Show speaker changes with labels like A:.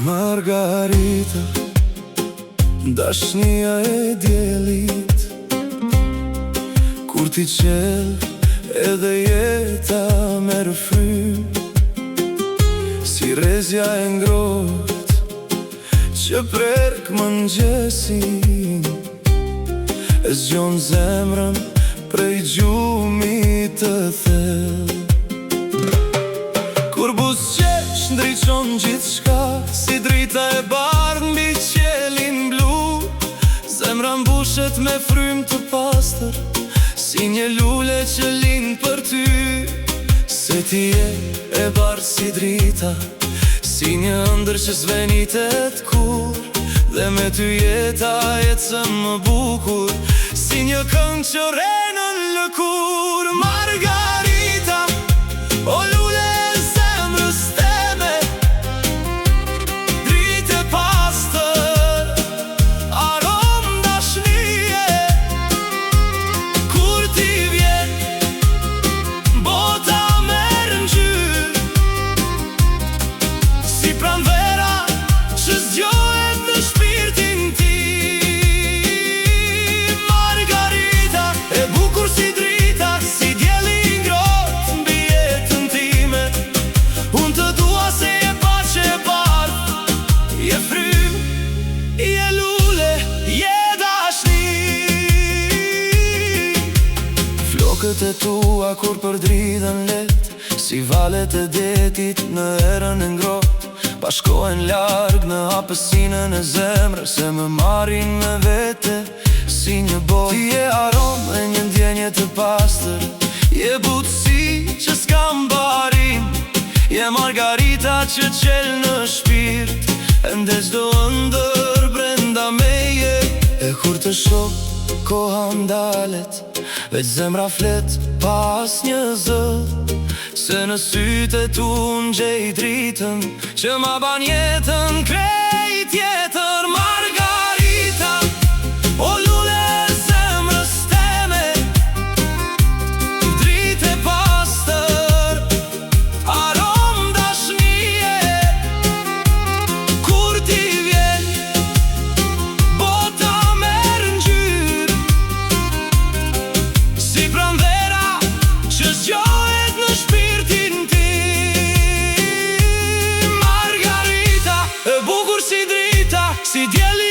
A: Margarita, dashnia e djelit, kur ti qel edhe jeta merë fry, si rezja e ngrot që prerk mëngjesin, e zgjon zemrën prej gjumit të thellë. Kur buzëqesh ndriqon gjithçka, si drita e bardhë mbi qielin blu, zemra mbushet me frymë të pastër, si një lule që lind për ty. Se ti je e bardhë si drita, si një ëndër që zvenitet kur, dhe me ty jeta ecën më bukur, si një këngë që re në lëkur. Margarita, o lule e zemrës teme, dritë e pastër, aromë dashnie, kur ti vjen, bota merë ngjyrë, si pranvera që zgjohet në shpirtin tim. Margarita, e bukur si drita, si dielli i ngrohtë mbi jetën time. Unë të dua se je paqe e bardhë, je frymë, je lule, je dashni. Flokët e tua kur përdridhen let, si valet e detit në erën e ngrohtë, bashkohen larg në hapësinën e zemrës, se më marrin me vete si një botë. Ti je aromë e një ndjenje të pastër, je butësi që s'ka mbarim, je Margarita që qel në shpirt, e ndes do ëndër brenda meje. E kur të shoh koha ndalet, veç zemra flet pas një zë, se në sytë e tu ngjej dritën që ma ban jetën krejt tjetër. Margarita, o lule e zemrës teme, dritë e pastër, aromë dashnie, kur ti vjen, bota merë ngjyrë, si pranvera që zgjohet në shpirtin tim. Margarita, e bukur si drita, si dielli